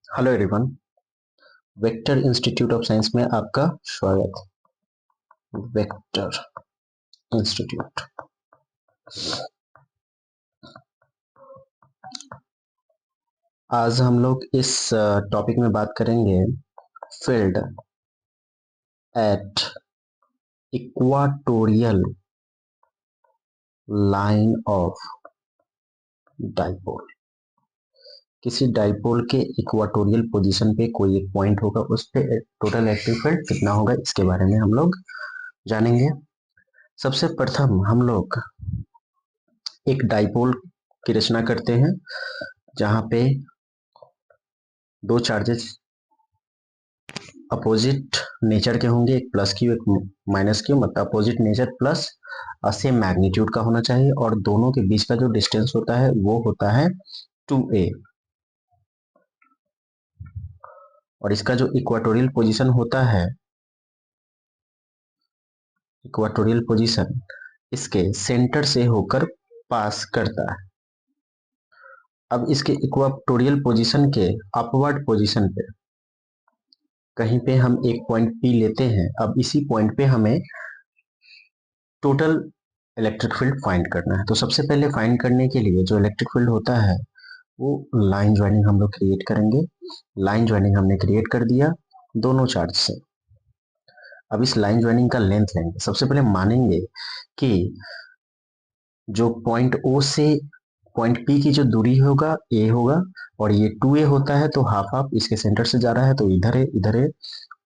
Hello everyone. Vector institute of science में आपका स्वागत। Vector institute. आज हम लोग इस टॉपिक में बात करेंगे field at equatorial line of dipole. किसी डाइपोल के इक्वाटोरियल पोजीशन पे कोई एक पॉइंट होगा, उस पे टोटल इलेक्ट्रिक फील्ड कितना होगा, इसके बारे में हम लोग जानेंगे। सबसे प्रथम हम लोग एक डाइपोल की रचना करते हैं जहां पे दो चार्जेस अपोजिट नेचर के होंगे, एक प्लस क्यू एक माइनस क्यू, मतलब opposite nature plus same magnitude का होना चाहिए, और दोनों के बीच का जो डिस्टेंस होता है वो होता है 2a। और इसका जो इक्वाटोरियल पोजीशन होता है, इक्वाटोरियल पोजीशन इसके सेंटर से होकर पास करता है। अब इसके इक्वाटोरियल पोजीशन के अपवर्ड पोजीशन पे कहीं पे हम एक पॉइंट P लेते हैं। अब इसी पॉइंट पे हमें टोटल इलेक्ट्रिक फील्ड फाइंड करना है। तो सबसे पहले फाइंड करने के लिए जो इलेक्ट्रिक फील्ड होता है वो लाइन ज्वाइनिंग हम लोग क्रिएट करेंगे। लाइन ज्वाइनिंग हमने क्रिएट कर दिया दोनों चार्ज से। अब इस लाइन ज्वाइनिंग का लेंथ लेंगे। सबसे पहले मानेंगे कि जो पॉइंट O से पॉइंट P की जो दूरी होगा A होगा, और ये 2a होता है, तो हाफ हाफ इसके सेंटर से जा रहा है, तो इधर है इधर है।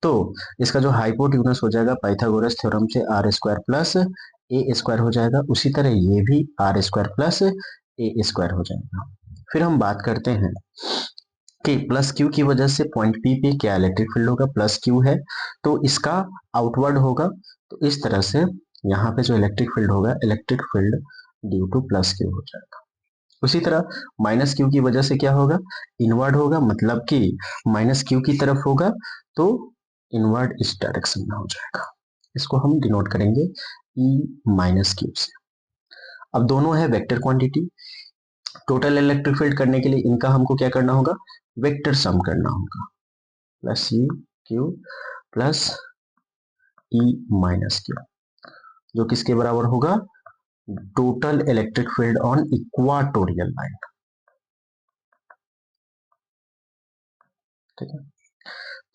तो इसका जो हाइपोटेन्यूज हो जाएगा पाइथागोरस थ्योरम से आर स्क्वायर प्लस ए स्क्वायर हो जाएगा। उसी तरह ये भी आर स्क्वायर प्लस ए स्क्वायर हो जाएगा। फिर हम बात करते हैं कि प्लस क्यू की वजह से पॉइंट पी पे क्या इलेक्ट्रिक फील्ड होगा। प्लस क्यू है तो इसका आउटवर्ड होगा, तो इस तरह से यहाँ पे जो इलेक्ट्रिक फील्ड होगा, electric field due two plus Q हो जाएगा। उसी तरह माइनस क्यू की वजह से क्या होगा, इनवर्ड होगा, मतलब कि माइनस क्यू की तरफ होगा, तो इनवर्ड इस डायरेक्शन में हो जाएगा। इसको हम डिनोट करेंगे ई माइनस क्यू से। अब दोनों है vector quantity. Total electric field करने के लिए इनका हमको क्या करना होगा, वेक्टर सम करना होगा। Plus E Q plus E minus Q, जो किसके बराबर होगा, total electric field on equatorial line. ठीक है,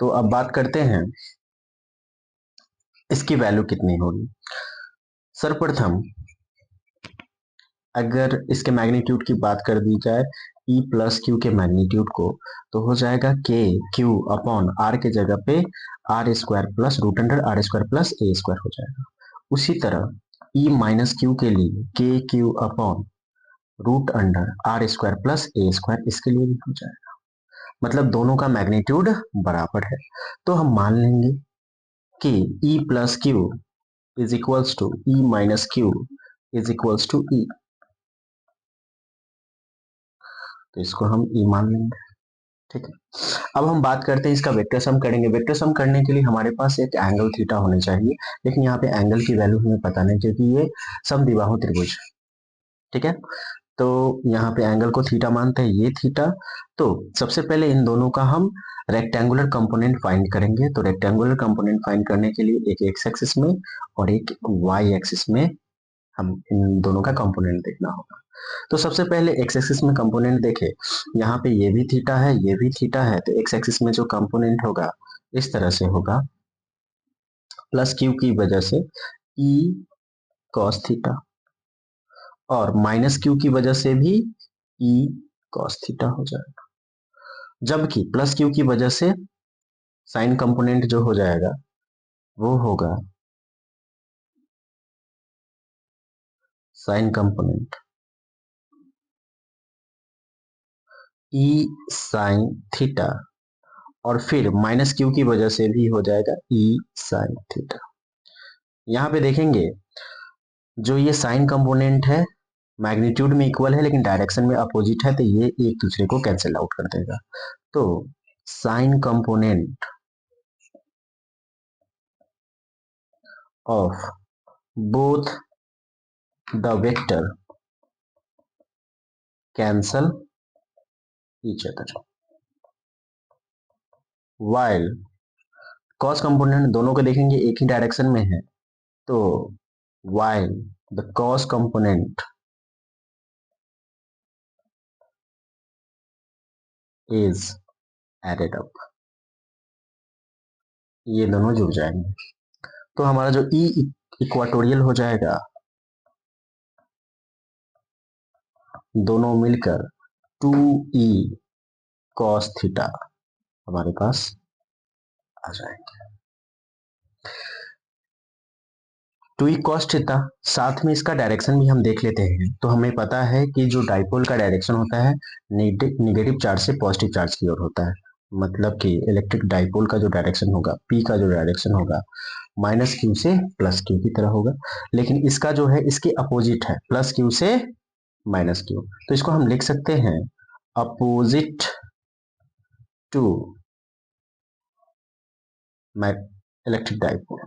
तो अब बात करते हैं इसकी वैल्यू कितनी होगी। सर्वप्रथम अगर इसके मैग्नीट्यूड की बात कर दी जाए, E प्लस क्यू के मैग्नीट्यूड को, तो हो जाएगा के क्यू अपॉन आर के जगह पे R square plus root under are square plus A square हो जाएगा। उसी तरह E माइनस क्यू के लिए K Q upon root under are square plus A square, इसके लिए भी हो जाएगा। मतलब दोनों का मैग्नीट्यूड बराबर है, तो हम मान लेंगे कि E plus Q is equals to E minus Q is equals to E। तो इसको हम E मान लेंगे। ठीक है, अब हम बात करते हैं इसका वेक्टर सम करेंगे। वेक्टर सम करने के लिए हमारे पास एक एंगल थीटा होने चाहिए, लेकिन यहाँ पे एंगल की वैल्यू हमें पता नहीं, क्योंकि ये समद्विबाहु त्रिभुज है। ठीक है, तो यहाँ पे एंगल को थीटा मानते हैं, ये थीटा। तो सबसे पहले इन दोनों का हम रेक्टेंगुलर कंपोनेंट फाइंड करेंगे। तो रेक्टेंगुलर कंपोनेंट फाइंड करने के लिए एक एक्स एक्सिस में और एक वाई एक्सिस में हम इन दोनों का कंपोनेंट देखना होगा। तो सबसे पहले एक्स एक्सिस में कंपोनेंट देखे, यहाँ पे ये भी थीटा है ये भी थीटा है, तो एक्स एक्सिस में जो कंपोनेंट होगा इस तरह से होगा, प्लस क्यू की वजह से ई कॉस थीटा, और माइनस क्यू की वजह से भी ई कॉस थीटा हो जाएगा। जबकि प्लस क्यू की वजह से साइन कंपोनेंट जो हो जाएगा वो होगा sign component E sine theta, और फिर माइनस क्यू की वजह से भी हो जाएगा ई साइन थीटा। यहाँ पे देखेंगे जो ये साइन कंपोनेंट है मैग्नीट्यूड में इक्वल है, लेकिन डायरेक्शन में अपोजिट है, तो ये एक दूसरे को कैंसिल आउट कर देगा। तो sine component of both the vector cancel each other. While cos component दोनों को देखेंगे एक ही डायरेक्शन में है, तो while the cos component is added up, ये दोनों जुड़ जाएंगे, तो हमारा जो ई इक्वाटोरियल हो जाएगा, दोनों मिलकर 2e cos थीटा हमारे पास आ जाएंगे। 2e cos थीटा, साथ में इसका डायरेक्शन भी हम देख लेते हैं। तो हमें पता है कि जो डाइपोल का डायरेक्शन होता है निगेटिव चार्ज से पॉजिटिव चार्ज की ओर होता है, मतलब कि इलेक्ट्रिक डाइपोल का जो डायरेक्शन होगा, पी का जो डायरेक्शन होगा माइनस क्यू से प्लस क्यू की तरह होगा, लेकिन इसका जो है इसके अपोजिट है, प्लस क्यू से माइनस क्यू, तो इसको हम लिख सकते हैं अपोजिट टू इलेक्ट्रिक डाइपोल।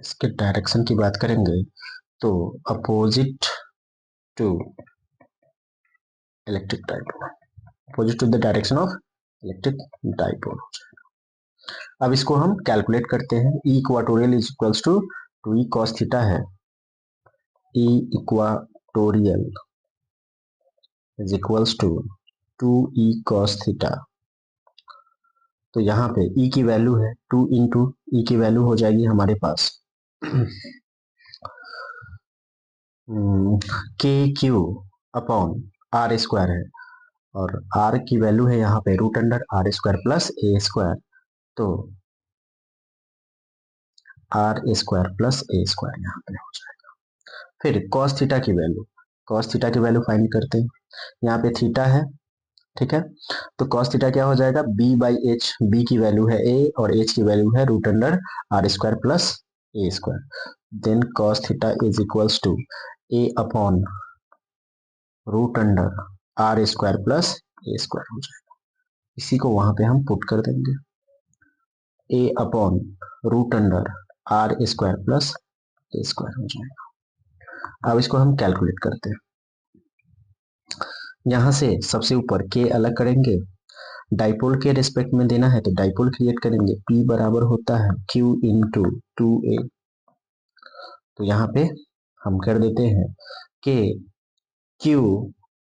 इसके डायरेक्शन की बात करेंगे तो opposite to electric dipole, opposite to the direction of electric dipole. अब इसको हम कैलकुलेट करते हैं। E equatorial is equals to 2e cos theta है, E equatorial is equals to 2e cos theta, तो यहाँ पे e की वैल्यू है 2 इंटू ई की वैल्यू हो जाएगी हमारे पास के क्यू अपॉन आर स्क्वायर है, और r की वैल्यू है यहाँ पे root under are square plus A square, तो आर स्क्वायर प्लस ए स्क्वायर यहाँ पे हो जाएगा। फिर cos थीटा की वैल्यू, cos थीटा की वैल्यू फाइंड करते हैं। यहाँ पे थीटा है, ठीक है, तो cos थीटा क्या हो जाएगा, b बाई एच, बी की वैल्यू है a और h की वैल्यू है root under are square plus A square, then cos theta is equals to a upon root under are square plus A square हो जाएगा। इसी को वहां पे हम पुट कर देंगे, a upon root under are square plus A square हो जाएगा। अब इसको हम कैलकुलेट करते हैं। यहां से सबसे ऊपर k अलग करेंगे, डाइपोल के रिस्पेक्ट में देना है तो डाइपोल क्रिएट करेंगे, P बराबर होता है Q इंटू 2a, तो यहाँ पे हम कर देते हैं K Q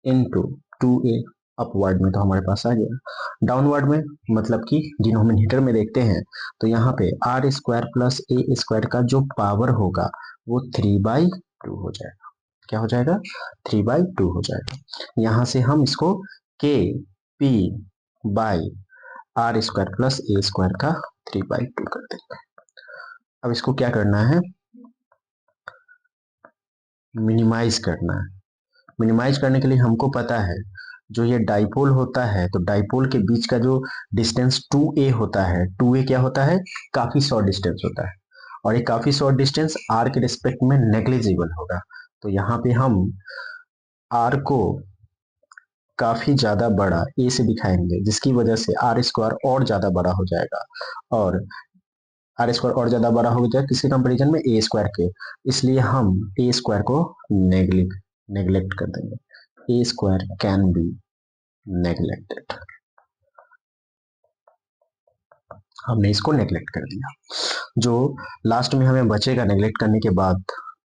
into 2a, upward में तो हमारे पास आ गया, डाउनवर्ड में मतलब कि डिनोमिनेटर में देखते हैं तो यहाँ पे आर स्क्वायर प्लस ए स्क्वायर का जो पावर होगा वो 3/2 हो जाएगा। क्या हो जाएगा, 3/2 हो जाएगा। यहाँ से हम इसको K P by R square plus A square का 3/2 कर देंगे। अब इसको क्या करना है, मिनिमाइज करना है। मिनिमाइज करने के लिए हमको पता है जो ये डाइपोल होता है, तो डाइपोल के बीच का जो डिस्टेंस 2a होता है, 2a क्या होता है, काफी शॉर्ट डिस्टेंस होता है, और ये काफी शॉर्ट डिस्टेंस r के रिस्पेक्ट में नेग्लिजिबल होगा, तो यहाँ पे हम r को काफी ज्यादा बड़ा a से दिखाएंगे, जिसकी वजह से आर स्क्वायर और ज्यादा बड़ा हो जाएगा, और आर स्क्वायर और ज्यादा बड़ा हो जाएगा किसके कंपेरिजन में, ए स्क्वायर के, इसलिए हम ए स्क्वायर को नेग्लेक्ट कर देंगे, ए स्क्वायर कैन बी नेग्लेक्टेड, हमने इसको नेग्लेक्ट कर दिया। जो लास्ट में हमें बचेगा नेग्लेक्ट करने के बाद,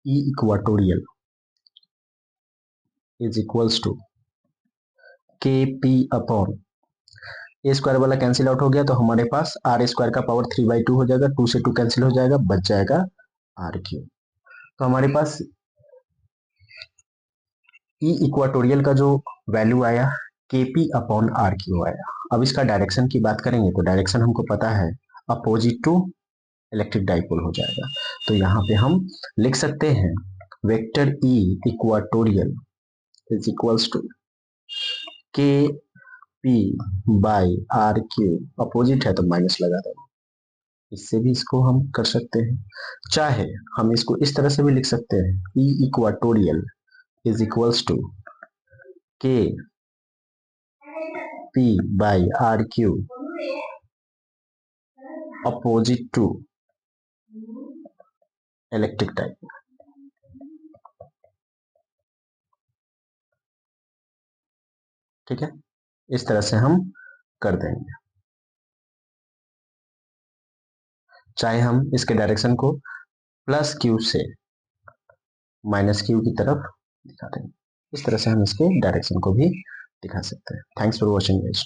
ई इक्वाटोरियल इज इक्वल्स टू के पी अपॉन ए स्क्वायर वाला कैंसिल आउट हो गया, तो हमारे पास आर स्क्वायर का पावर 3/2 हो जाएगा, 2 से 2 कैंसिल हो जाएगा, बच जाएगा आर क्यू। तो हमारे पास ई इक्वाटोरियल का जो वैल्यू आया के पी अपॉन आर क्यू आया। अब इसका डायरेक्शन की बात करेंगे तो डायरेक्शन हमको पता है अपोजिट टू इलेक्ट्रिक डाइपोल हो जाएगा, तो यहाँ पे हम लिख सकते हैं vector E equatorial is equals to के P by are Q, opposite है तो माइनस लगा देंगे, इससे भी इसको हम कर सकते हैं, चाहे हम इसको इस तरह से भी लिख सकते हैं, E equatorial is equals to के P by are Q opposite to electric type, ठीक है, इस तरह से हम कर देंगे। चाहे हम इसके डायरेक्शन को प्लस क्यू से माइनस क्यू की तरफ दिखा देंगे। इस तरह से हम इसके डायरेक्शन को भी दिखा सकते हैं। Thanks for watching guys.